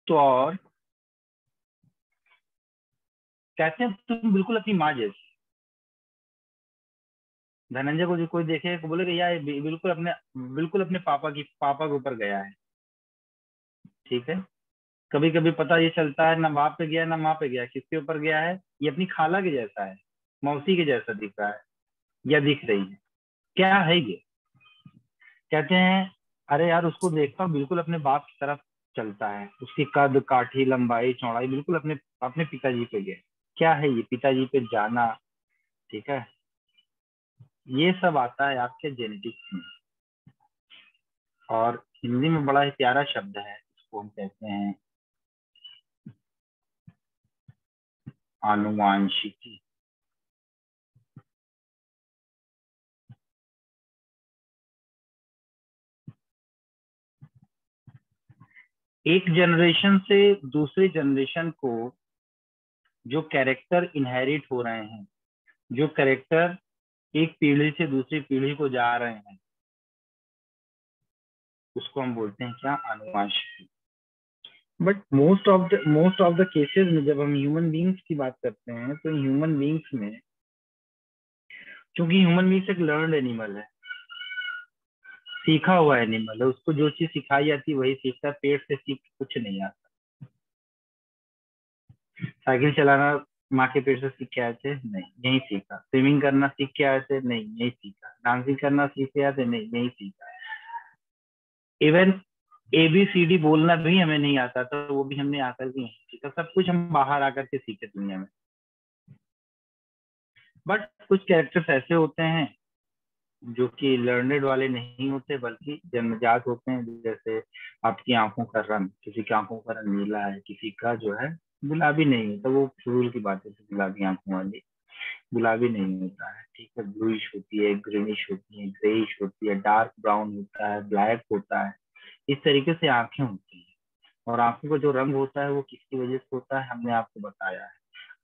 तो और कहते हैं तुम बिल्कुल अपनी माँ जैसी। धनंजय को जो कोई देखे तो बोले कि यार बिल्कुल अपने पापा के ऊपर गया है। ठीक है। कभी कभी पता ये चलता है ना बाप पे गया ना माँ पे गया, किसके ऊपर गया है, ये अपनी खाला के जैसा है, मौसी के जैसा दिख रहा है या दिख रही है। क्या है ये? कहते हैं अरे यार उसको देखता हूँ बिल्कुल अपने बाप की तरफ चलता है, उसकी कद काठी लंबाई चौड़ाई बिल्कुल अपने अपने पिताजी पे गए। क्या है ये? पिताजी पे जाना। ठीक है। ये सब आता है आपके जेनेटिक्स में। और हिंदी में बड़ा ही प्यारा शब्द है, इसको हम कहते हैं आनुवांशिकी। एक जनरेशन से दूसरे जनरेशन को जो कैरेक्टर इनहेरिट हो रहे हैं, जो कैरेक्टर एक पीढ़ी से दूसरी पीढ़ी को जा रहे हैं, उसको हम बोलते हैं क्या? आनुवांशिकी। But most of the cases में जब हम ह्यूमन बींग्स की बात करते हैं तो ह्यूमन बींग्स में, क्योंकि ह्यूमन बींग्स एक लर्नड एनिमल है, सीखा हुआ एनिमल है, उसको जो चीज सिखाई जाती है वही सीखता है, पेट से सीख कुछ नहीं आता। साइकिल चलाना माँ के पेट से सीख के आए थे? नहीं, यही सीखा। स्विमिंग करना सीख के आए थे? नहीं, यही सीखा। डांसिंग करना सीख के आए थे? नहीं, यही सीखा। इवन ABCD बोलना भी हमें नहीं आता था, वो भी हमने आकर के यहीं सीखा। सब कुछ हम बाहर आकर के सीखे दुनिया में। बट कुछ कैरेक्टर्स ऐसे होते हैं जो कि लर्नेड वाले नहीं होते बल्कि जन्मजात होते हैं। जैसे आपकी आंखों का रंग, किसी की आंखों का रंग नीला है, किसी का जो है गुलाबी नहीं होता। वो फजूल की बात है, गुलाबी आंखों वाली गुलाबी नहीं होता है। ठीक है। ब्लूइश होती है, ग्रीनिश होती है, ग्रेइश होती है, डार्क ब्राउन होता है, ब्लैक होता है। इस तरीके से आंखें होती हैं। और आंखों का जो रंग होता है वो किसकी वजह से होता है, हमने आपको बताया है।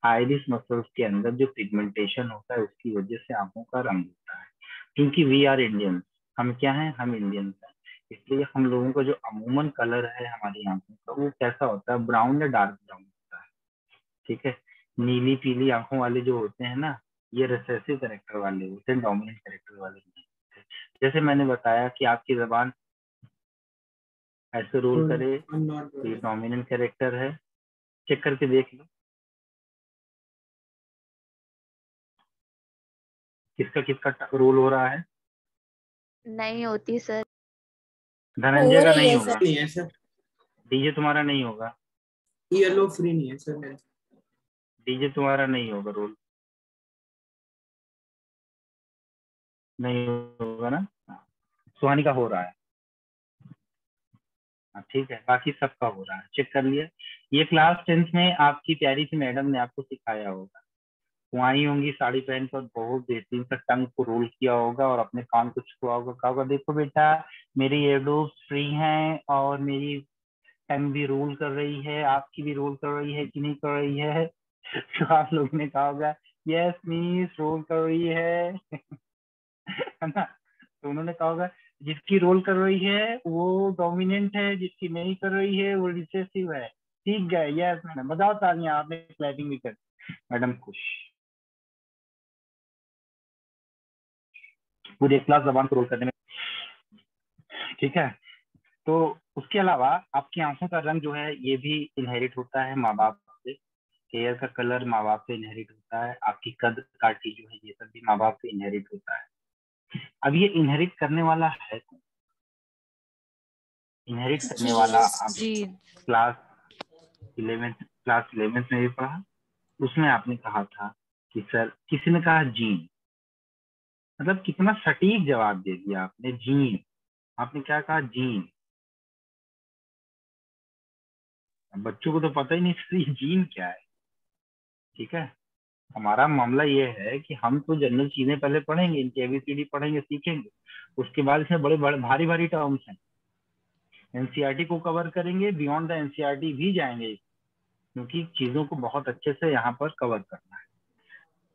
आइरिस मसल्स के अंदर जो पिगमेंटेशन होता है उसकी वजह से आंखों का रंग होता है। क्योंकि वी आर इंडियंस, हम क्या हैं? हम इंडियंस हैं। इसलिए हम लोगों का जो अमूमन कलर है हमारी आंखों का वो कैसा होता है? ब्राउन या डार्क ब्राउन होता है। ठीक है। नीली पीली आंखों वाले जो होते हैं ना, ये रिसेसिव कैरेक्टर वाले होते हैं, डोमिनेंट कैरेक्टर वाले नहीं होते। जैसे मैंने बताया कि आपकी जबान ऐसे रोल करे तो ये डोमिनेंट कैरेक्टर है। चेक करके देख लो किसका किसका रोल हो रहा है। नहीं होती सर। धनंजय हो का रही नहीं है होगा, सर। नहीं है सर, डीजे तुम्हारा नहीं होगा, येलो फ्री नहीं है सर मेरा। डीजे तुम्हारा नहीं होगा रोल, नहीं होगा ना? सुहानी का हो रहा है। हाँ, ठीक है। बाकी सबका हो रहा है, चेक कर लिया। ये क्लास 10th में आपकी प्यारी सी मैडम ने आपको सिखाया होगा। वो आई होंगी साड़ी पहन कर, बहुत बेहतरीन सा टंग को रोल किया होगा और अपने कान को छुआ होगा, कहा होगा देखो बेटा मेरी ईयरडोप्स फ्री हैं और मेरी टंग भी रोल कर रही है, आपकी भी रोल कर रही है कि नहीं कर रही है? तो आप लोगों ने कहा होगा यस मिस रोल कर रही है है ना? तो उन्होंने कहा होगा जिसकी रोल कर रही है वो डोमिनेंट है, जिसकी नहीं कर रही है वो रिसेसिव है। ठीक गए? यस मैडम, बताओ तालियां, आपने क्लैपिंग भी कर। मैडम खुश। पूरी एक क्लास जबान को रोल करने में। ठीक है। तो उसके अलावा आपकी आंखों का रंग जो है ये भी इनहेरिट होता है माँ बाप से। हेयर का कलर माँ बाप से इनहेरिट होता है। आपकी कद काठी जो है ये सब भी माँ बाप से इनहेरिट होता है। अब ये इनहेरिट करने वाला है कौन? इनहेरिट करने वाला आप जीन। क्लास 11th में भी पढ़ा। उसमें आपने कहा था कि सर, किसी ने कहा जीन। मतलब कितना सटीक जवाब दे दिया आपने, जीन। आपने क्या कहा? जीन। बच्चों को तो पता ही नहीं सर ये जीन क्या है। ठीक है। हमारा मामला ये है कि हम तो जनरल चीजें पहले पढ़ेंगे, इनकी ABCD पढ़ेंगे, सीखेंगे। उसके बाद इसमें बड़े बड़े भारी भारी टर्म्स हैं। NCERT को कवर करेंगे, बियॉन्ड द NCERT भी जाएंगे, क्योंकि चीजों को बहुत अच्छे से यहाँ पर कवर करना है।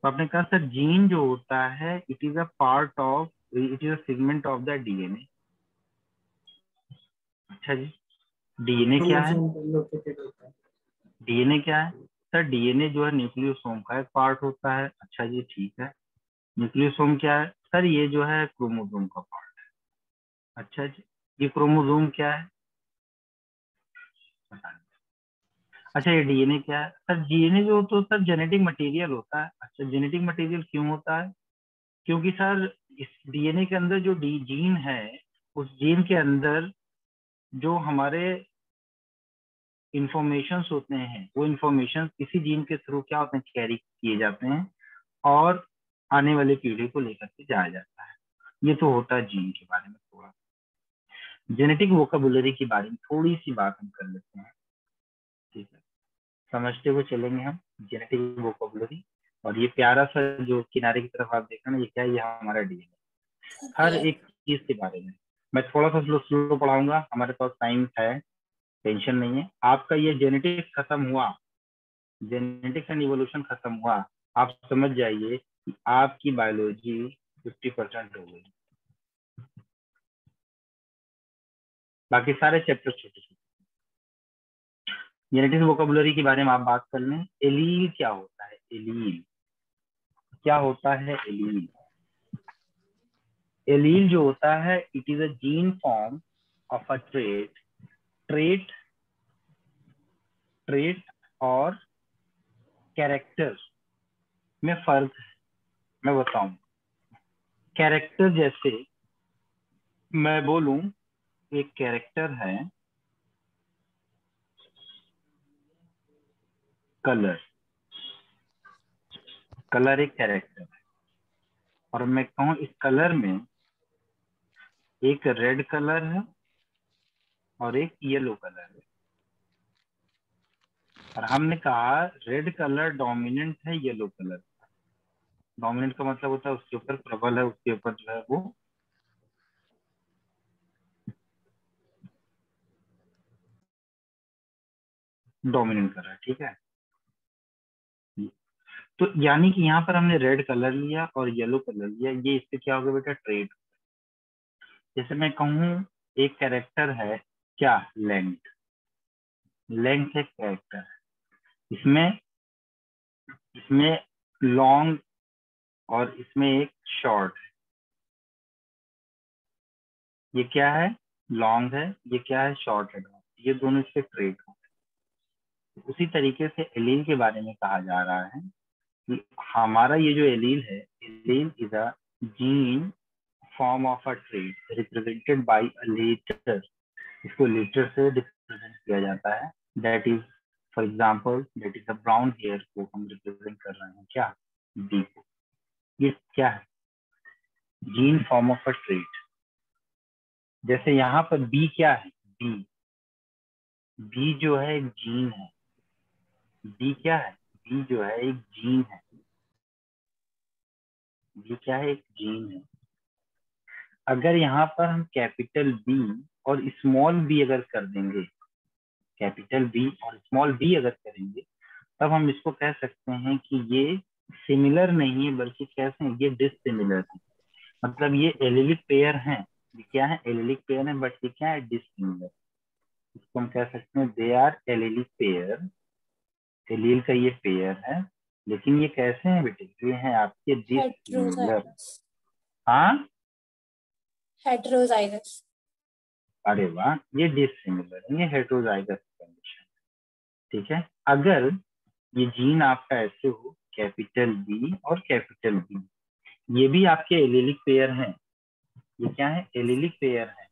तो आपने कहा सर जीन जो होता है it is a part of, it is a segment of the DNA। अच्छा जी। डीएनए क्या है? क्रोमोसोम पर लोकेटेड होता है। डीएनए क्या है सर? डीएनए जो है न्यूक्लियोसोम का एक पार्ट होता है। अच्छा जी, ठीक है। न्यूक्लियोसोम क्या है सर? ये जो है क्रोमोसोम का पार्ट है। अच्छा जी, ये क्रोमोसोम क्या है? पता नहीं। अच्छा, ये डीएनए क्या है सर? डीएनए जो तो सर जेनेटिक मटेरियल होता है। अच्छा, जेनेटिक मटेरियल क्यों होता है? क्योंकि सर इस डीएनए के अंदर जो डी जीन है, उस जीन के अंदर जो हमारे इंफॉर्मेशन होते हैं, वो इंफॉर्मेशन इसी जीन के थ्रू क्या होते हैं, कैरी किए जाते हैं और आने वाली पीढ़ी को लेकर के जाया जाता है। ये तो होता है जीन के बारे में। थोड़ा जेनेटिक वोकेबुलरी के बारे में थोड़ी सी बात हम कर लेते हैं, ठीक है? समझते हुए चलेंगे हम जेनेटिक वोकेबुलरी। और ये प्यारा सा जो किनारे की तरफ आप देखा ना, ये क्या है? ये हमारा डीएनए। हर एक चीज के बारे में मैं थोड़ा सा स्लो स्लो पढ़ाऊंगा, हमारे पास टाइम है, टेंशन नहीं है। आपका ये जेनेटिक खत्म हुआ, जेनेटिक्स एंड इवोल्यूशन खत्म हुआ, आप समझ जाइए कि आपकी बायोलॉजी 50% हो गई। बाकी सारे चैप्टर छोटे छोटे। जेनेटिक वोकेबुलरी के बारे में आप बात कर लें। एलील क्या होता है? एलील क्या होता है? एलील, एलील जो होता है, it is a gene form of a trait. Trait, trait और कैरेक्टर में फर्क है। मैं बताऊं, कैरेक्टर जैसे मैं बोलूं, एक कैरेक्टर है कलर, कलर एक कैरेक्टर है। और मैं कहूं इस कलर में एक रेड कलर है और एक येलो कलर है। और हमने कहा रेड कलर डोमिनेंट है येलो कलर। डोमिनेंट का मतलब होता है उसके ऊपर प्रबल है, उसके ऊपर जो है वो डोमिनेट कर रहा है, ठीक है? तो यानी कि यहाँ पर हमने रेड कलर लिया और येलो कलर लिया, ये इससे क्या होगा बेटा? ट्रेड। जैसे मैं कहूँ एक कैरेक्टर है क्या? लेंथ। लेंथ एक कैरेक्टर है। इसमें इसमें लॉन्ग और इसमें एक शॉर्ट है। ये क्या है? लॉन्ग है। ये क्या है? शॉर्ट है। ये दोनों इसके ट्रेड हैं। उसी तरीके से एलील के बारे में कहा जा रहा है कि हमारा ये जो एलील है, allele is a gene form of a trait represented by a letter. इसको लेटर से रिप्रेजेंट किया जाता है। That is, for example, that is a brown hair को हम रिप्रेजेंट कर रहे हैं क्या? डी को। ये क्या है? Gene form of a trait. जैसे यहाँ पर बी क्या है? बी, बी जो है एक जीन है। बी क्या है? बी जो है एक जीन है। बी क्या है? एक जीन है। अगर यहाँ पर हम कैपिटल बी और स्मॉल बी अगर कर देंगे, कैपिटल बी और स्मॉल बी अगर करेंगे, तब हम इसको कह सकते हैं कि ये सिमिलर नहीं है, बल्कि कैसे हैं? ये डिससिमिलर है। मतलब ये एलिलिक पेयर हैं। ये क्या है? एलिलिक पेयर है, बट ये क्या है? डिससिमिलर। इसको हम कह सकते हैं they are allelic pair. Allele का ये पेयर है, लेकिन ये कैसे हैं बेटे? ये हैं आपके डिससिमिलर। हेट्रोजाइगस। हाँ, हेट्रोजाइगस। अरे वाह, ये डिससिमिलर है, ये हेटेरोजाइगस कंडीशन। ठीक है। अगर ये जीन आपका ऐसे हो, कैपिटल बी और कैपिटल बी, ये भी आपके एलिलिक पेयर हैं। ये क्या है? एलिलिक पेयर है,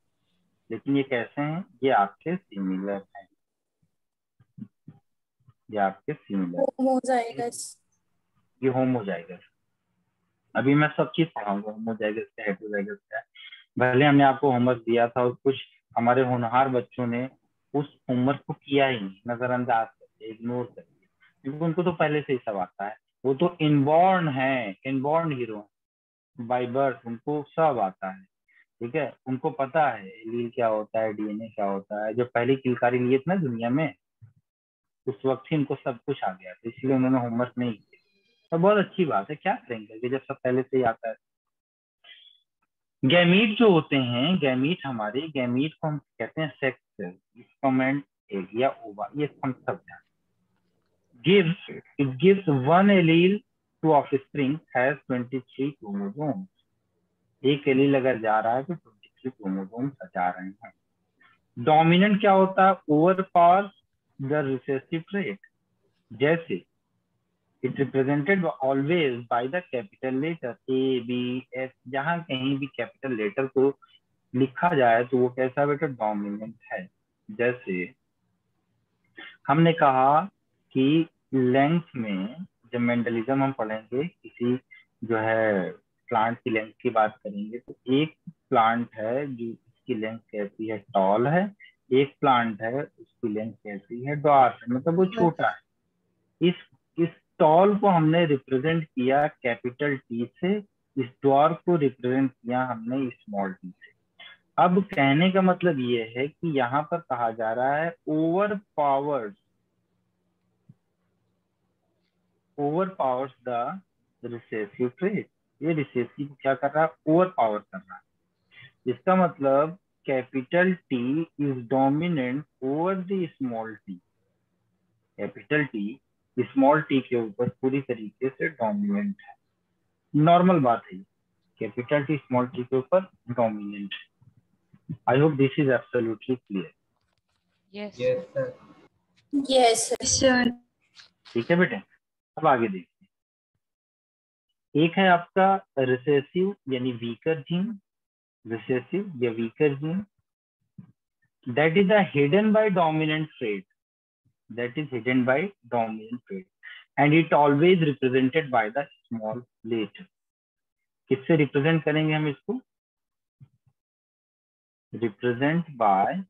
लेकिन ये कैसे हैं? ये आपके सिमिलर हैं। ये आपके सिमिलर, होमोजाइगस। ये होमोजाइगस। अभी मैं सब चीज पढ़ाऊंगा, होमोजाइगस क्या, हेटेरोजाइगस क्या है। भले हमने आपको होमवर्क दिया था और कुछ हमारे होनहार बच्चों ने उस होमवर्क को किया ही नहीं, नजरअंदाज करके, इग्नोर करके, क्योंकि उनको तो पहले से ही सब आता है। वो तो इनबॉर्न है, इनबॉर्न हीरो, बाय बर्थ उनको सब आता है। ठीक है, उनको पता है एलील क्या होता है, डीएनए क्या होता है। जब पहली किलकारी लिए थे ना दुनिया में, उस वक्त ही उनको सब कुछ आ गया था, इसलिए उन्होंने होमवर्क नहीं किया। तो बहुत अच्छी बात है, क्या करेंगे जब सब पहले से ही आता है। गैमीट जो होते हैं, गैमीट हमारे, गैमीट को हम कहते हैं सेक्स सेल, स्पर्मेट, एग या ओवा, ये हम सब gives it gives one allele to offspring has 23 chromosomes. एक एलील अगर जा रहा है तो 23 क्रोमोसोम्स जा रहे हैं. डोमिनेंट क्या होता है? Over power the recessive trait. जैसे it represented always by the capital letter A B S. जहां कहीं भी कैपिटल लेटर को लिखा जाए तो वो कैसा बेटा? डोमिनेंट है. जैसे हमने कहा कि लेंथ में, जब मेंडलिज्म हम पढ़ेंगे, किसी जो है प्लांट की लेंथ की बात करेंगे, तो एक प्लांट है जो इसकी लेंथ कैसी है? टॉल है. एक प्लांट है उसकी लेंथ कैसी है? डॉर्फ है, मतलब वो छोटा है. इस टॉल को हमने रिप्रेजेंट किया कैपिटल टी से, इस डॉर्फ को रिप्रेजेंट किया हमने स्मॉल टी से. अब कहने का मतलब ये है कि यहाँ पर कहा जा रहा है overpowers the recessive trait. ये रिसेसिव क्या कर रहा है? ओवर पावर कर रहा है. इसका मतलब capital T is dominant over the small T. Capital T small T के ऊपर पूरी तरीके से डोमिनेंट है. नॉर्मल बात है, कैपिटल टी स्मॉल टी के ऊपर डोमिनेंट है. I hope this is absolutely clear. Yes. Yes, sir. Yes, sir. ठीक है बेटे, अब आगे देखिए. एक है आपका रिसेसिव यानी वीकर जीन. रिसेसिव या weaker gene, that is a hidden by dominant trait. That is hidden by dominant trait, and it always represented by the small letter. किससे रिप्रेजेंट करेंगे हम इसको? represent by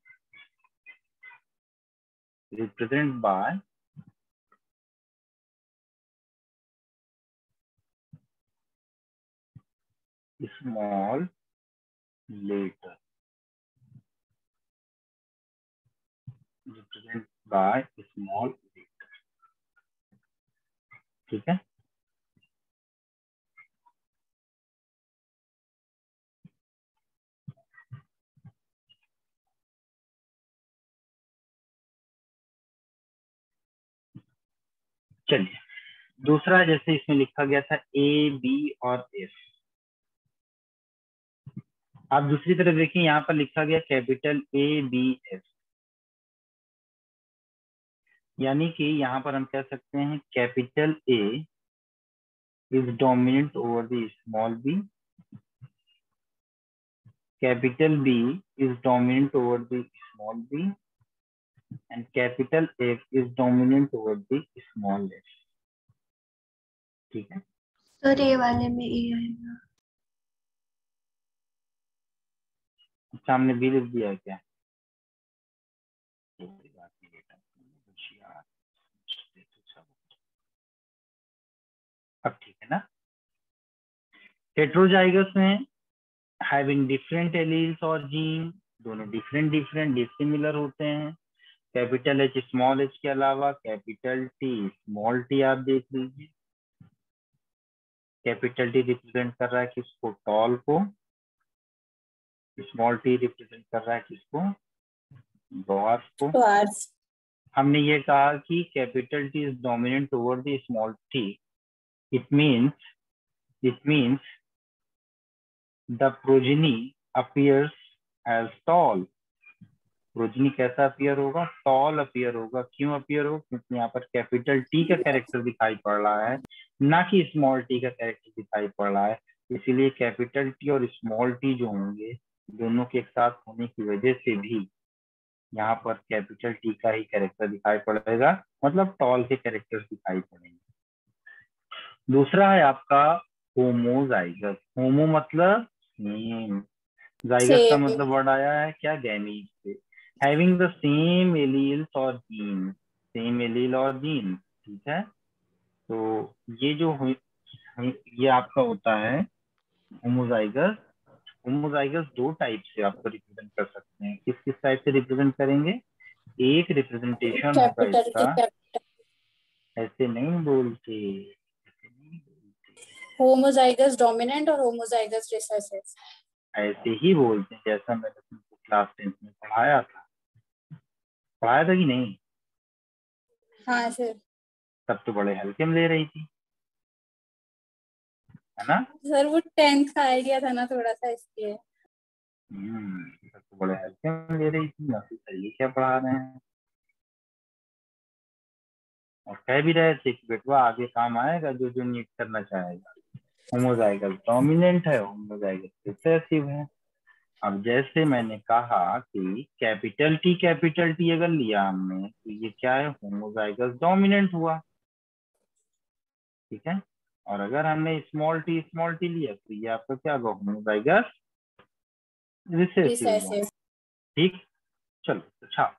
small letter. represent by small letter. ठीक है. चलिए दूसरा, जैसे इसमें लिखा गया था ए बी और एफ. आप दूसरी तरफ देखिए, यहाँ पर लिखा गया कैपिटल ए बी एफ. यानी कि यहाँ पर हम कह सकते हैं capital A is dominant over the small b. Capital B is dominant over the small b, and capital F is dominant over the small f. ठीक है. सर ए वाले में ए आएगा. सामने बी लिख दिया है क्या? अब ठीक है ना. हेट्रोजाइगस में हैविंग डिफरेंट एलील्स और जीन, दोनों डिफरेंट डिसिमिलर होते हैं. कैपिटल एच स्मॉल एच के अलावा कैपिटल टी स्मॉल टी आप देख लीजिए. कैपिटल टी रिप्रेजेंट कर रहा है किसको? टॉल को. स्मॉल टी रिप्रेजेंट कर रहा है किसको? डॉर्फ को. हमने ये कहा कि capital T is dominant over the small T. It means the progeny appears as tall. Progeny कैसा अपीयर होगा? टॉल अपीयर होगा. क्यों अपीयर होगा? क्योंकि यहाँ पर कैपिटल टी का कैरेक्टर दिखाई पड़ रहा है, ना कि स्मॉल टी का कैरेक्टर दिखाई पड़ रहा है. इसीलिए कैपिटल टी और स्मॉल टी जो होंगे, दोनों के एक साथ होने की वजह से भी यहाँ पर कैपिटल टी का ही कैरेक्टर दिखाई पड़ेगा, मतलब टॉल के कैरेक्टर्स दिखाई पड़ेंगे. दूसरा है आपका होमोजाइगस. होमो मतलब सेम, जाइगस का मतलब वर्ड आया है क्या? गैमीट से. हैविंग द सेम एलील्स और जीन, सेम एलील और जीन. ठीक है. तो ये जो ये आपका होता है होमोजाइगस. होमोजाइगस दो टाइप से आपको रिप्रेजेंट कर सकते हैं. किस किस टाइप से रिप्रेजेंट करेंगे? एक रिप्रेजेंटेशन होगा इसका, ऐसे नहीं बोलते, होमोजाइगस डोमिनेंट और होमोजाइगस रिसेसिव. ऐसे ही बोलते हैं जैसा मैंने तुमको क्लास 10th में पढ़ाया था कि नहीं? हाँ सर। तब तो बड़े हल्के में ले रही थी, है ना? सर वो 10th का आइडिया था ना थोड़ा सा, इसलिए। तब तो बड़े हल्के में ले रही थी, और सर ये क्या पढ़ा रहे हैं। और कह भी रहे थे कि बेटवा आगे काम आएगा, जो जो नीट करना चाहेगा। होमोजाइगस डोमिनेंट है, होमोजाइगस रिसेसिव है। अब जैसे मैंने कहा कि कैपिटल टी अगर लिया हमने तो ये क्या है, होमोजाइगस डोमिनेंट हुआ, ठीक है। और अगर हमने स्मॉल टी लिया तो ये आपका क्या होगा, होमोजाइगस रिसेसिव हुआ, रिसेसिव। ठीक। चलो अच्छा,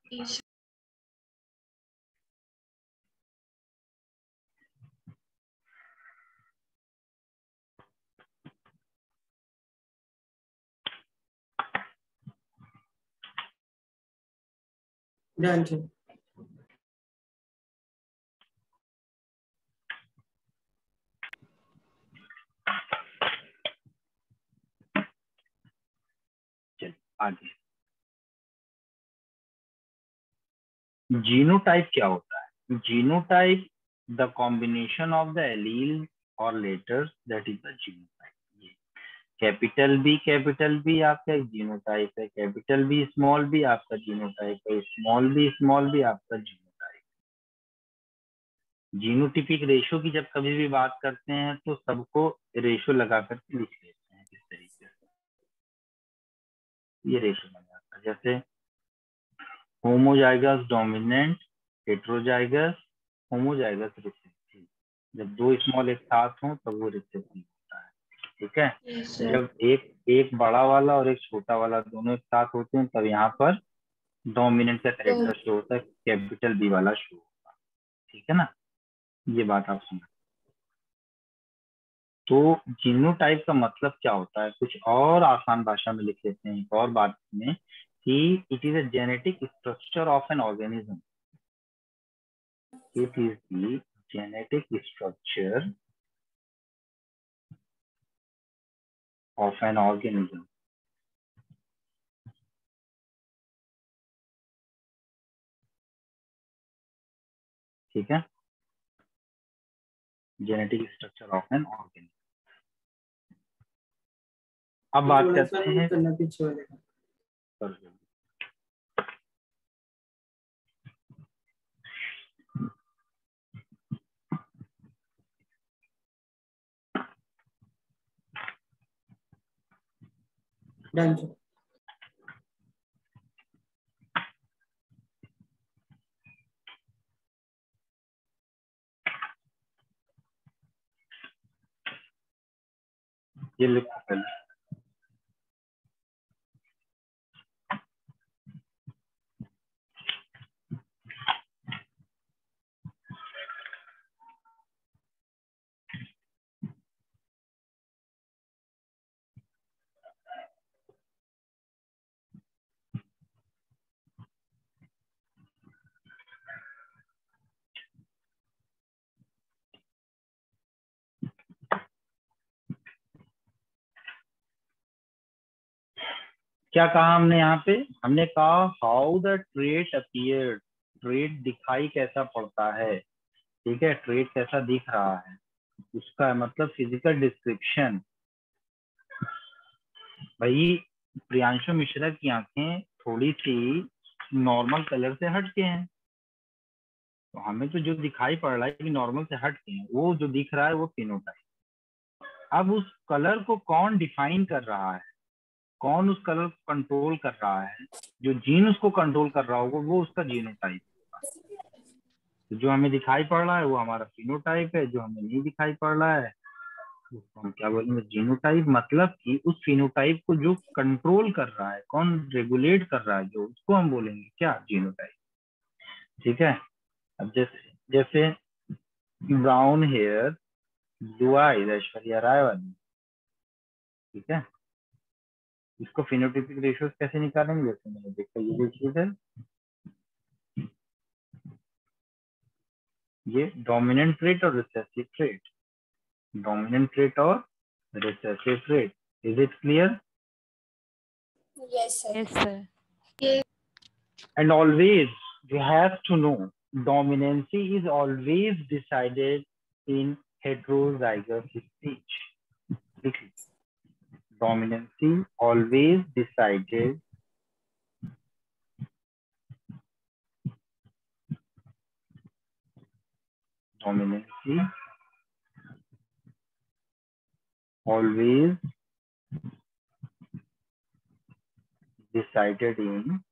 डन सर। चलो आगे। जीनोटाइप क्या होता है? Genotype the combination of the allele और letters, that is the genotype. Capital B आपका एक जीनोटाइप है, कैपिटल बी स्मॉल बी आपका जीनोटाइप है, स्मॉल बी आपका जीनोटाइप। जीनोटिपिक रेशो की जब कभी भी बात करते हैं तो सबको रेशो लगा करके लिख लेते हैं इस तरीके से, ये रेशो बन जाता है। जैसे homozygous dominant, heterozygous, homozygous recessive. जब दो स्मॉल एक साथ हों तब वो रिसेसिव होता है, ठीक है। Yes, sir. जब एक बड़ा वाला और एक छोटा वाला दोनों एक साथ होते हैं तब यहाँ पर डोमिनेंट का कैरेक्टर शो होता है, कैपिटल बी वाला शो होगा, ठीक है ना। ये बात आप सुनो। तो जीनोटाइप का मतलब क्या होता है, कुछ और आसान भाषा में लिख लेते हैं एक और बात में, कि it is a genetic structure of an organism. It is the genetic structure of an organism, ठीक है। Genetic structure of an organism. अब बात थोड़ा सा करते नोट हैं, करना पीछे वाले का। Done sir. ये लिखो पहले। क्या कहा हमने यहाँ पे? हमने कहा how the trait appear, trait दिखाई कैसा पड़ता है, ठीक है। ट्रेट कैसा दिख रहा है, उसका मतलब फिजिकल डिस्क्रिप्शन। भाई प्रियांशु मिश्रा की आंखें थोड़ी सी नॉर्मल कलर से हट के हैं, तो हमें तो जो दिखाई पड़ रहा है कि नॉर्मल से हट के हैं, वो जो दिख रहा है वो फिनोटाइप। अब उस कलर को कौन डिफाइन कर रहा है, कौन उस कलर को कंट्रोल कर रहा है, जो जीन उसको कंट्रोल कर रहा होगा वो उसका जीनोटाइप होगा। तो जो हमें दिखाई पड़ रहा है वो हमारा फिनोटाइप है, जो हमें नहीं दिखाई पड़ रहा है उसको हम क्या बोलेंगे, जीनोटाइप। मतलब कि उस फिनोटाइप को जो कंट्रोल कर रहा है, कौन रेगुलेट कर रहा है, जो उसको हम बोलेंगे क्या, जीनोटाइप, ठीक है। अब जैसे जैसे brown hair, blue eyes, Aishwarya Rai वाली, ठीक है। इसको फिनोटाइपिक रेशियोज कैसे निकालेंगे, जैसे मैंने देखा ये देखिए सर, ये डोमिनेंट ट्रेट और रिसेसिव ट्रेट, डोमिनेंट ट्रेट और recessive trait. Is it clear? Yes, sir. Yes, sir. And always you have to know dominancy is always decided in heterozygous stage. Dominancy always decided dominancy always decided in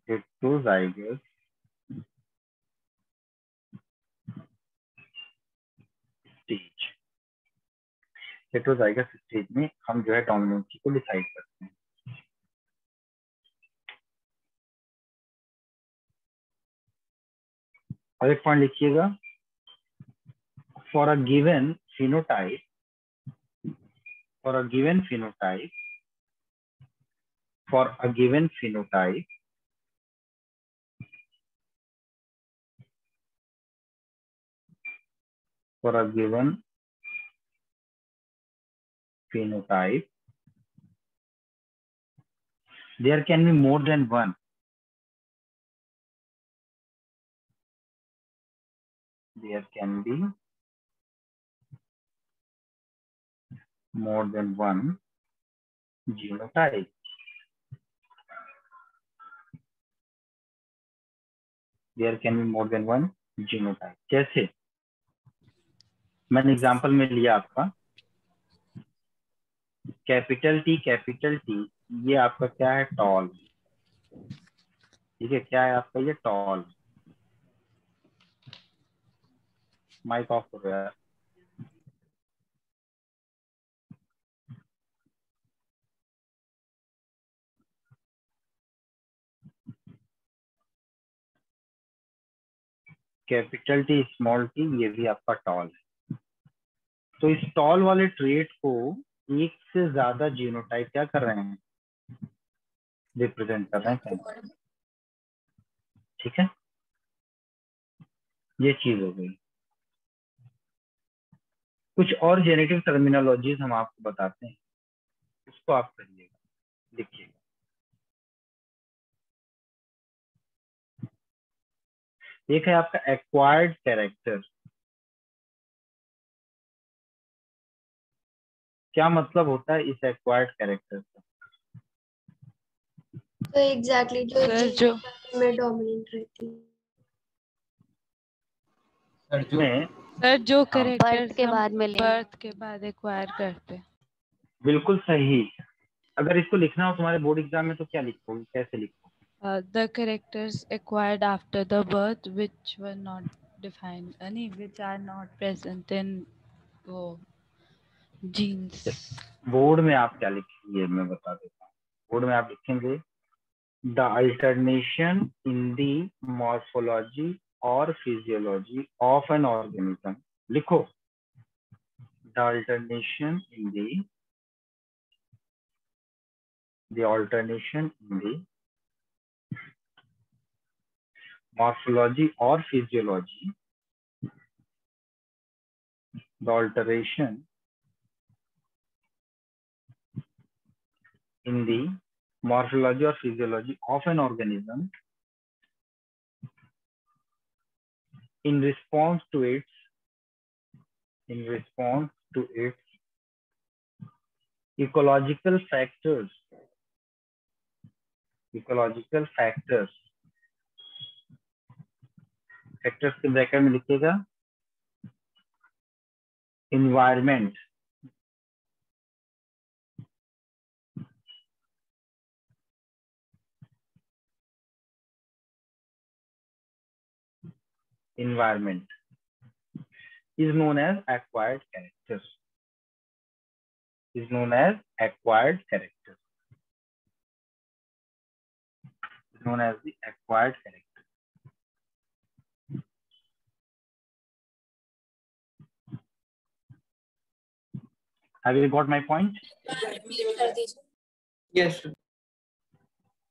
heterozygous stage. Heterozygous stage में हम जो है dominancy को decide करते हैं. और एक point लिखिएगा, for a given phenotype for a given phenotype for a given phenotype for a given phenotype there can be more than one there can be more than one genotype. There can be more than one genotype. जैसे मैंने example में लिया आपका capital T, ये आपका क्या है, toll. ठीक है, क्या है आपका ये टॉल. माइक ऑफ हो रहा है. कैपिटल टी, स्मॉल टी, ये भी आपका टॉल है. तो इस टॉल वाले ट्रेट को एक से ज्यादा जीनोटाइप क्या कर रहे हैं, रिप्रेजेंट कर रहे हैं. ठीक है, ये चीज हो गई. कुछ और जेनेटिक टर्मिनोलॉजीज हम आपको बताते हैं, उसको आप करिएगा, लिखिएगा. एक है आपका एक्वायर्ड कैरेक्टर. क्या मतलब होता है इस एक्वायर्ड कैरेक्टर का? तो एग्जैक्टली जो सर जो में डोमिनेंट रहती है. सर जो कैरेक्टर बर्थ के बाद मिलेंगे, बर्थ के बाद एक्वायर करते हैं. बिल्कुल सही. अगर इसको लिखना हो तुम्हारे बोर्ड एग्जाम में तो क्या लिखोगे, कैसे लिखोगे? The characters acquired after the birth which were not defined, which are not present in genes. Board में आप क्या लिखेंगे मैं बता देता हूँ. बोर्ड में आप लिखेंगे the alternation in the morphology और फिजियोलॉजी ऑफ एन ऑर्गेनिज्म. लिखो the alternation in the morphology or physiology, the alteration in the morphology or physiology of an organism in response to its ecological factors के bracket में लिखिएगा environment, is known as acquired characters. Have you got my point? Yes, sir.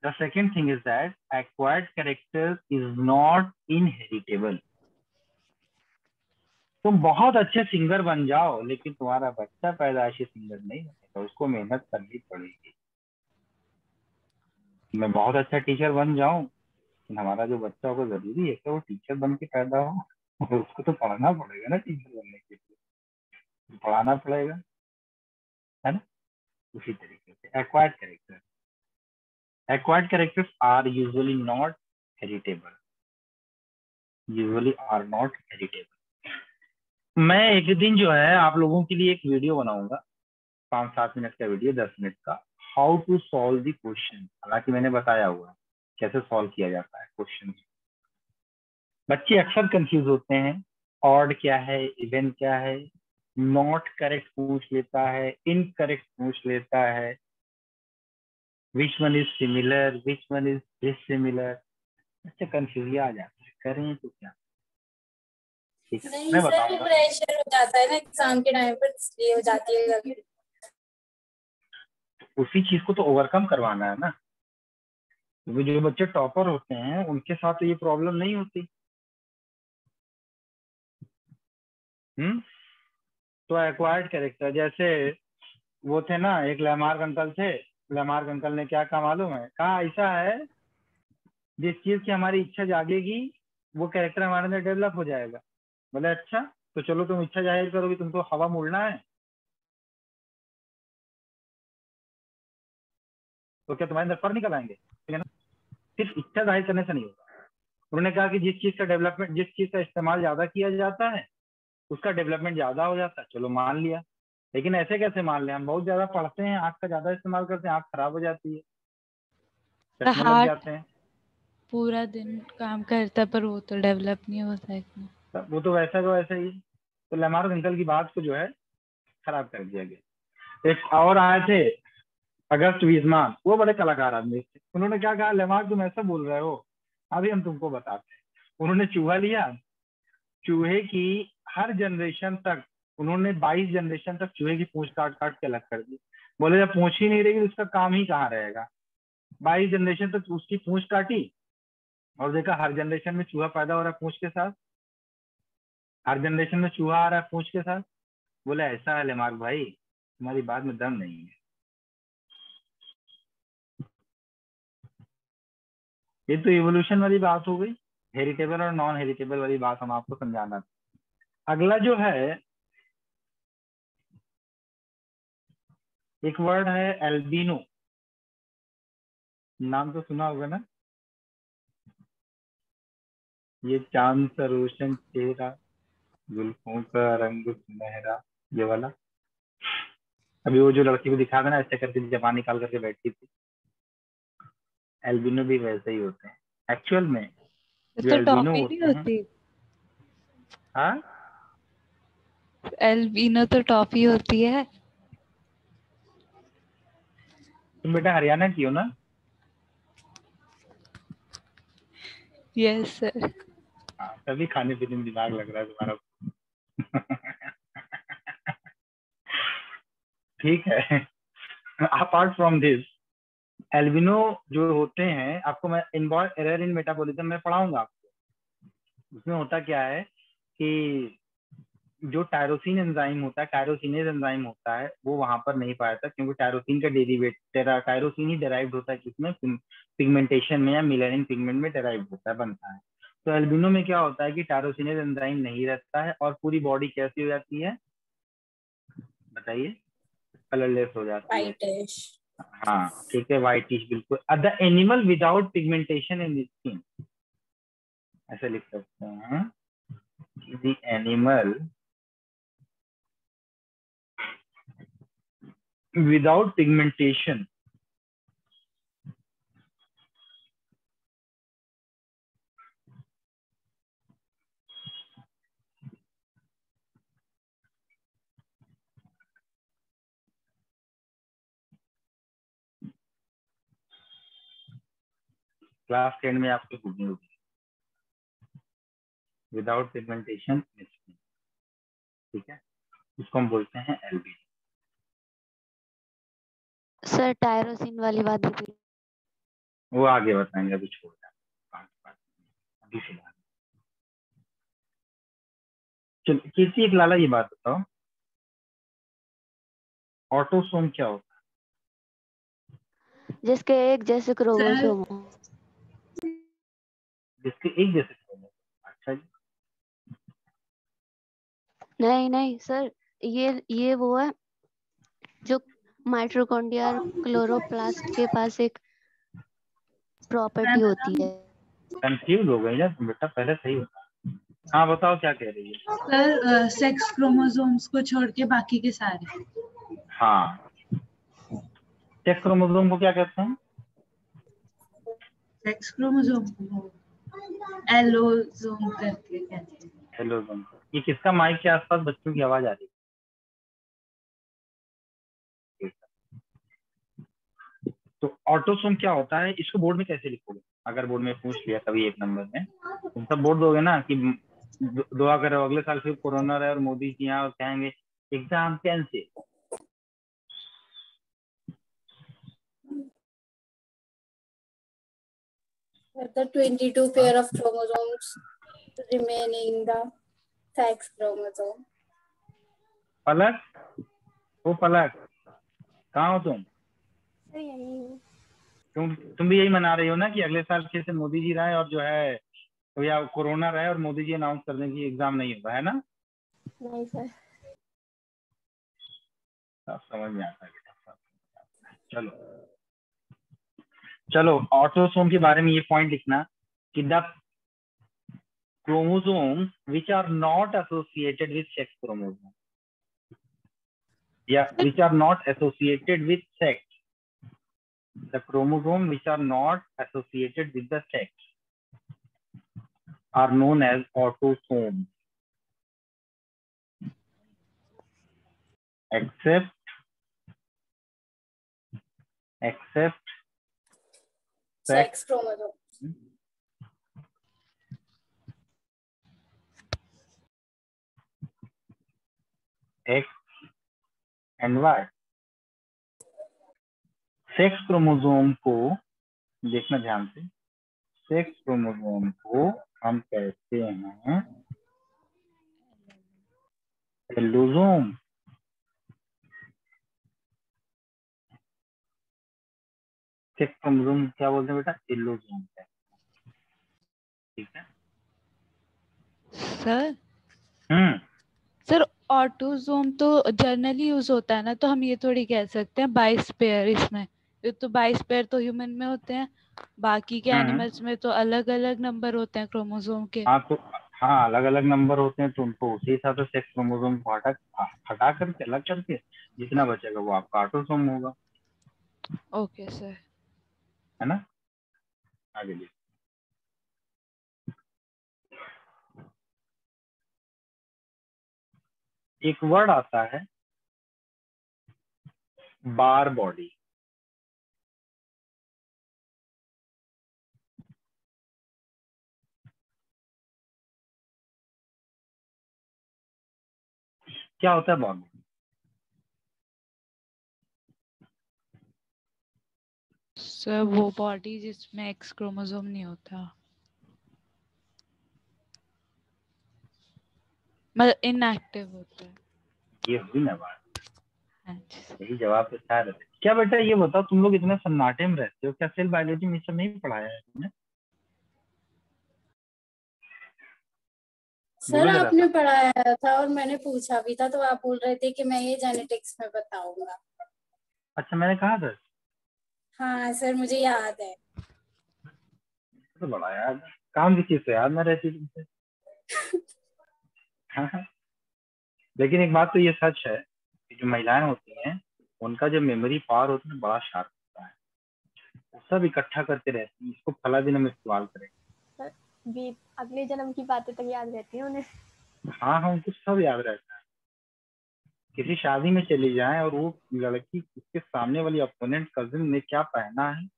The second thing is that acquired character is not inheritable. तुम बहुत अच्छे singer बन जाओ, लेकिन तुम्हारा बच्चा पैदाइशी सिंगर नहीं बनेगा, उसको मेहनत करनी पड़ेगी। मैं बहुत अच्छा टीचर बन जाऊं, लेकिन हमारा जो बच्चा होगा जरूरी है कि वो टीचर बन के पैदा हो, और उसको तो पढ़ना पड़ेगा ना टीचर बनने के लिए, पढ़ाना पड़ेगा, है ना। उसी तरीके से acquired characters are usually not heritable, मैं एक दिन जो है आप लोगों के लिए एक वीडियो बनाऊंगा, 5-7 मिनट का वीडियो, 10 मिनट का, how to solve the question. हालांकि मैंने बताया हुआ है कैसे सॉल्व किया जाता है क्वेश्चन। बच्चे अक्सर कंफ्यूज होते हैं, ऑड क्या है, इवन क्या है, नॉट करेक्ट पूछ लेता है, इनकरेक्ट पूछ लेता है, which one is similar, which one is dissimilar, बच्चे कंफ्यूज आ जाते हैं, करें तो क्या। ठीक है, नहीं मैं सर, बताऊंगा। प्रेशर हो जाता है ना एग्जाम के टाइम पर, इसलिए हो जाती है गलती। उसी चीज को तो ओवरकम करवाना है ना, क्योंकि जो बच्चे टॉपर होते हैं उनके साथ तो ये प्रॉब्लम नहीं होती। तो एक्वायर्ड कैरेक्टर, जैसे वो थे ना, एक लैमार्क अंकल थे। लैमार्क अंकल ने क्या कहा मालूम है, कहा ऐसा है जिस चीज की हमारी इच्छा जागेगी वो कैरेक्टर हमारे अंदर डेवलप हो जाएगा। बोले अच्छा, तो चलो तुम इच्छा जाहिर करोगे, तुमको हवा मुड़ना है, तो क्या तुम्हारे अंदर फर निकल आएंगे, ठीक है ना। सिर्फ इच्छा जाहिर करने से नहीं होगा। उन्होंने कहा कि जिस चीज का डेवलपमेंट, जिस चीज का इस्तेमाल ज्यादा किया जाता है उसका डेवलपमेंट ज्यादा हो जाता है, चलो मान लिया। लेकिन ऐसे कैसे मान लें, हम बहुत ज्यादा पढ़ते हैं, आंख का ज्यादा इस्तेमाल करते हैं, आंख खराब हो जाती है, चश्मे लग हार्ट जाते हैं। पूरा दिन काम करता पर वो तो डेवलप नहीं होता इतना। वो तो वैसा का वैसा ही। तो लैमार्क अंकल की बात को जो है खराब कर दिया गया। एक और आए थे, अगस्त वीजमान, वो बड़े कलाकार आदमी थे। उन्होंने क्या कहा, लैमार्क तुम ऐसा बोल रहे हो, अभी हम तुमको बताते हैं। उन्होंने चूहा लिया, चूहे की हर जनरेशन तक, उन्होंने 22 जनरेशन तक चूहे की पूंछ काट काट के अलग कर दी। बोले जब पूंछ ही नहीं रहेगी तो उसका काम ही कहाँ रहेगा। 22 जनरेशन तक उसकी पूंछ काटी, और देखा हर जनरेशन में चूहा पैदा हो रहा है पूंछ के साथ, हर जनरेशन में चूहा आ रहा है पूंछ के साथ। बोले ऐसा है लेमार्क भाई, तुम्हारी बात में दम नहीं है। ये तो इवोल्यूशन वाली बात हो गई, हेरिटेबल और नॉन हेरिटेबल वाली बात हम आपको समझाना था। अगला जो है एक वर्ड है एल्बिनो, नाम तो सुना होगा ना। ये चांद सा रोशन चेहरा, जुल्फों का रंग सुनहरा, ये वाला। अभी वो जो लड़की को दिखा था ना ऐसे करके जबान निकाल करके बैठी थी, एल्बिनो भी वैसे ही होते हैं एक्चुअल में। जो तो एल्बिनो टॉफी नहीं होते हैं, होती, हाँ एल्बिनो तो टॉफी होती है। तुम बेटा हरियाणा की हो ना। Yes sir. हाँ, तभी खाने पीने में दिमाग लग रहा है तुम्हारा। ठीक है। अपार्ट फ्रॉम दिस, एल्बिनो जो होते हैं, आपको मैं इनवॉल्व एरर इन मेटाबॉलिज्म में पढ़ाऊंगा आपको। उसमें होता क्या है कि जो टायरोसिन एंजाइम होता है, टायरोसिनेज एंजाइम होता है, वो वहां पर नहीं पाया था, क्योंकि टायरोसिन का डेरिवेट टायरोसिन ही डेराइव्ड होता है किसमें, पिगमेंटेशन में या मिलेनिन पिगमेंट में डेराइव्ड होता है, बनता है। तो एल्बिनो में क्या होता है कि टायरोसिनेज एंजाइम नहीं रहता है, और पूरी बॉडी कैसी हो जाती है बताइए, कलरलेस हो जाती है। वाइटिश। हाँ ठीक है, व्हाइटिश बिल्कुल। The animal without pigmentation in skin, ऐसे लिख सकते हैं, the animal without pigmentation class 10 में आपको पूछनी होगी, विदाउट पिगमेंटेशन, ठीक है, इसको हम बोलते हैं एल्बिनो। सर टायरोसिन वाली बात भी वो आगे बताएंगे, अभी छोड़ दें, अभी फिलहाल। चलो किसी एक लाला ये बात बताओ, ऑटोसोम क्या होता जिसके एक जैसे क्रोमोसोम हो। है? जिसके एक जैसे क्रोमोसोम। अच्छा जी। नहीं नहीं सर, ये वो है जो माइटोकॉन्ड्रिया और क्लोरोप्लास्ट के पास एक प्रॉपर्टी होती है। कंफ्यूज हो गई ना तुम बेटा, पहले सही होता। हाँ बताओ क्या कह रही है। सर सेक्स क्रोमोसोम्स को छोड़ के बाकी के सारे। हाँ, सेक्स क्रोमोसोम को क्या कहते हैं? सेक्स क्रोमोसोम को एलोसोम करके कहते हैं। एलोसोम। ये किसका माइक के आसपास बच्चों की आवाज आ रही है? तो ऑटोसोम क्या होता है, इसको बोर्ड में कैसे लिखोगे? अगर बोर्ड में पूछ लिया कभी 1 नंबर में, तुम सब बोल दोगे ना कि दुआ करो अगले साल फिर कोरोना रहे और मोदी जी यहाँ और कहेंगे exam cancel. The 22 pair of chromosomes remaining the sex chromosome. पलक, वो पलक कहाँ हो तुम? तुम भी यही मना रही हो ना कि अगले साल फिर से मोदी जी रहे और जो है तो या कोरोना रहे और मोदी जी अनाउंस कर दें कि एग्जाम नहीं होगा, है ना? नहीं सर। सब समझ में आता है बेटा। चलो चलो, ऑटोसोम के बारे में ये पॉइंट लिखना कि the chromosomes which are not associated with sex chromosome, yeah, which are not associated with sex, the chromosome which are not associated with the sex are known as autosomes, except Sex chromosome. X and Y। Sex chromosome को देखना ध्यान से, sex chromosome को हम कहते हैं allosome. Sex chromosome क्या बोलते हैं बेटा? एलोसोम। ठीक है सर सर ऑटोसोम तो जनरली यूज होता है ना, तो हम ये थोड़ी कह सकते हैं 22 पेयर इसमें। ये तो 22 पेयर तो ह्यूमन में होते हैं, बाकी के एनिमल्स में तो अलग अलग नंबर होते हैं क्रोमोसोम के। हाँ तो हाँ, अलग अलग नंबर होते हैं तो उनको उसी हिसाब से सेक्स क्रोमोसोम को हटा करके अलग करके जितना बचेगा वो आपका ऑटोसोम होगा, ओके सर। है ना? आगे देखिए, एक वर्ड आता है बार बॉडी। क्या होता है बार बॉडी? सर वो बॉडी जिसमें एक्स क्रोमोसोम नहीं होता, मतलब इनएक्टिव होता है। ये हुई ना बात, हाँ जी सर। यही जवाब तो था। क्या बेटा ये बताओ, तुम लोग इतने सन्नाटे में रहते हो, क्या सेल बायोलॉजी में सब नहीं पढ़ाया है तुमने? सर आपने पढ़ाया था और मैंने पूछा भी था, तो आप बोल रहे थे कि मैं ये जेनेटिक्स में बताऊंगा। अच्छा मैंने कहा था। हाँ सर मुझे याद है। तो बड़ा याद, काम की चीज तो याद ना रहती तुमसे। हाँ। लेकिन एक बात तो ये सच है कि जो महिलाएं होती हैं उनका जो मेमोरी पावर होता है बड़ा शार्प होता है, वो सब इकट्ठा करते रहती है। इसको फला दिन हम इस्तेमाल करेंगे। भी अगले जन्म की बातें तक याद रहती है उन्हें। हाँ हाँ, उनको सब याद रहता है। किसी शादी में चली जाए और वो लड़की उसके सामने वाली अपोनेंट कजिन ने क्या पहना है,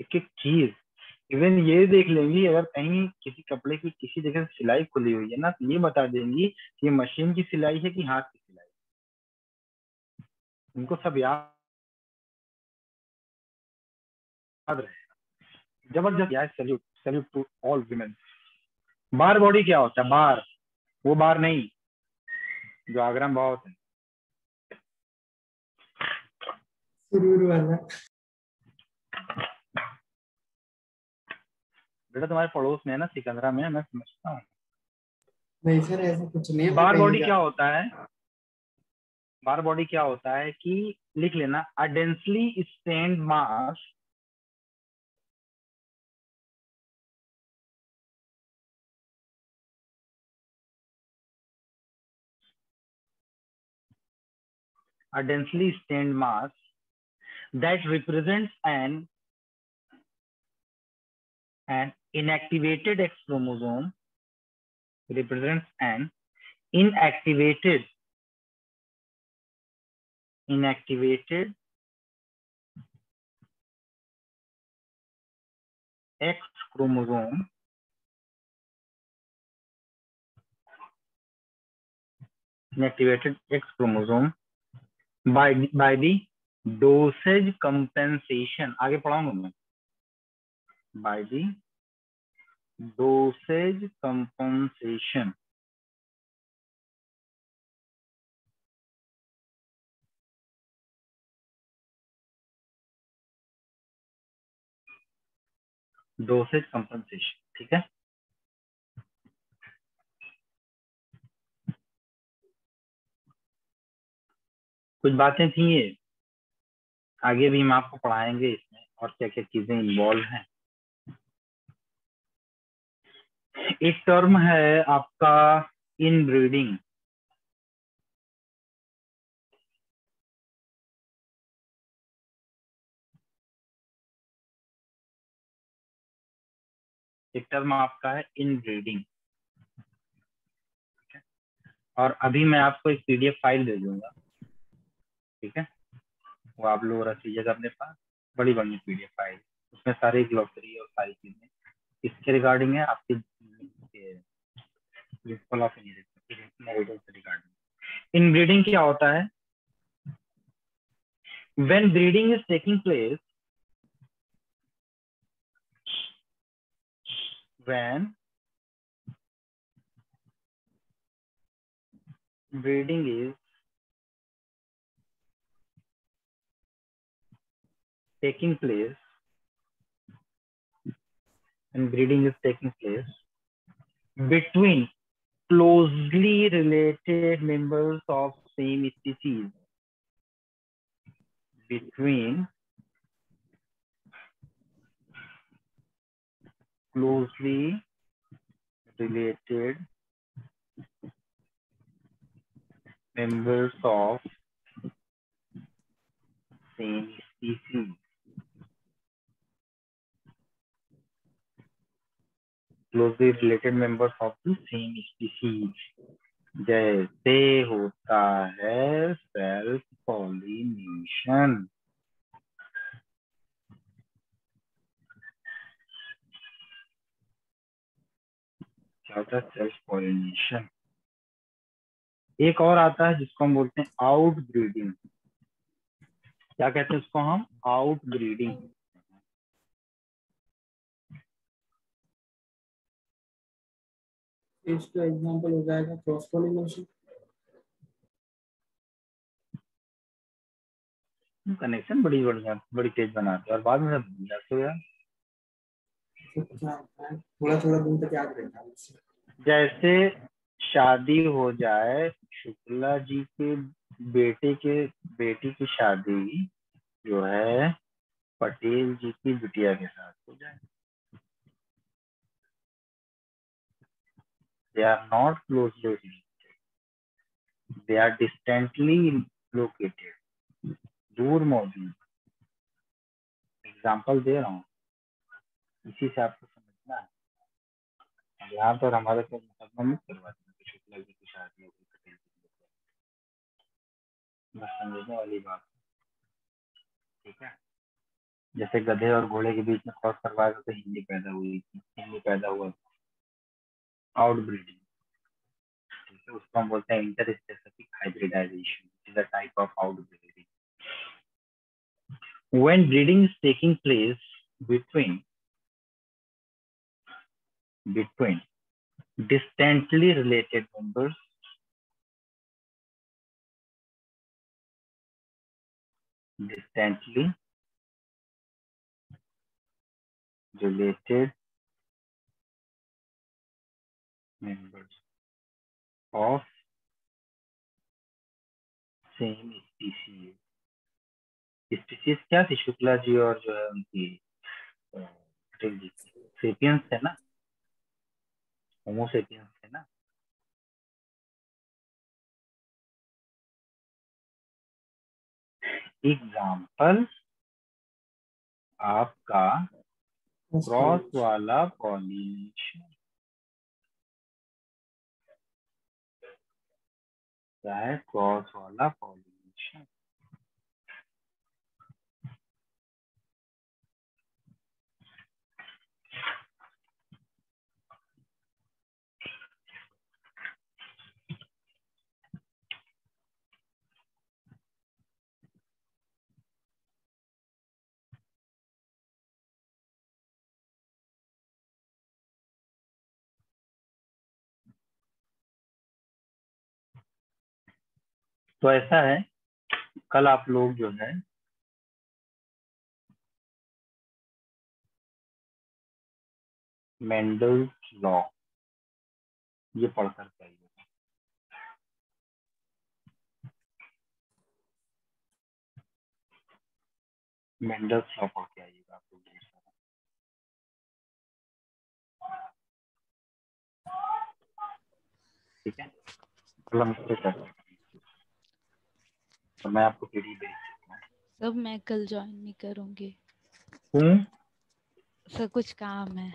एक एक चीज, इवन ये देख लेंगी अगर कहीं किसी कपड़े की किसी जगह से सिलाई खुली हुई है ना, तो ये बता देंगी कि ये मशीन की सिलाई है कि हाथ की सिलाई। उनको सब याद रहेगा। जबरदस्त यार, salute salute to all women. Barr body क्या होता है? बार वो बार नहीं जो आगरा में बहुत है। सुरूर वाला। बेटा तुम्हारे पड़ोस में है ना, सिकंदरा में, मैं समझता हूँ। नहीं सर ऐसा कुछ नहीं है। बार बॉडी क्या होता है? बार बॉडी क्या होता है कि लिख लेना, a densely stained mass that represents an inactivated X chromosome, represents an inactivated X chromosome by the dosage compensation, आगे पढ़ाऊंगा मैं, by the dosage compensation ठीक है। कुछ बातें थी ये, आगे भी हम आपको पढ़ाएंगे इसमें और क्या क्या चीजें इन्वॉल्व हैं। एक टर्म है आपका इनब्रीडिंग। एक टर्म आपका है इनब्रीडिंग, और अभी मैं आपको एक पीडीएफ फाइल दे दूंगा, ठीक है, वो आप लोग रख लीजिएगा अपने पास, बड़ी बड़ी पीडीएफ फाइल, उसमें सारी ग्लोसरी और सारी चीजें इसके रिगार्डिंग है, आपके प्रिंसिपल ऑफ इनहेरिटेंस से रिगार्डिंग। इनब्रीडिंग क्या होता है? When breeding is taking place, when breeding is taking place, between closely related members of same species, between closely related members of same species, closely related members of the same species, जैसे होता है self pollination. क्या होता है self pollination. एक और आता है जिसको हम बोलते हैं आउट ब्रीडिंग। क्या कहते हैं उसको हम? Out breeding. इसका एग्जांपल हो जाएगा क्रॉस पॉलिनेशन। कनेक्शन बड़ी तेज बनाते और बाद में सब भूल जाते हो यार। थोड़ा थोड़ा दिन तक याद रहता है। जैसे शादी हो जाए, शुक्ला जी के बेटी की शादी जो है पटेल जी की बिटिया के साथ हो जाए, they are not closely related, they are distantly located, दूर मौजूद। एग्जाम्पल दे रहा हूँ, इसी से आपको समझना है। यहाँ पर हमारे को मुकदमा मत करवाते हैं कि शुक्ला जी की शादी हो गई पटेल जी की, बस समझने वाली बात, ठीक है। जैसे गधे और घोड़े के बीच में क्रॉस करवाया तो हिंदी पैदा हुई थी, हिंदी पैदा हुआ, आउट ब्रीडिंग, ठीक है। उसको हम बोलते हैं interspecific hybridisation, is a type of outbreeding. When breeding is taking place between distantly related members, distantly related members of same species. Species क्या थी? शुक्ला जी और जो है उनकी सेपियंस है ना, होमोसेपियंस है ना। एग्जाम्पल आपका क्रॉस वाला पॉलिनेशन, क्या है? क्रॉस वाला पॉलिनेशन। तो ऐसा है, कल आप लोग जो है मेंडल्स लॉ ये पढ़कर आइएगा। मेंडल्स लॉ पढ़ के आइएगा आप लोग ढेर सारा। ठीक है, कल हम इससे कर सकते हैं। तो मैं आपको पीडी भेज देता हूँ। सब मैं कल ज्वाइन नहीं करूंगी क्यों? सर, कुछ काम है।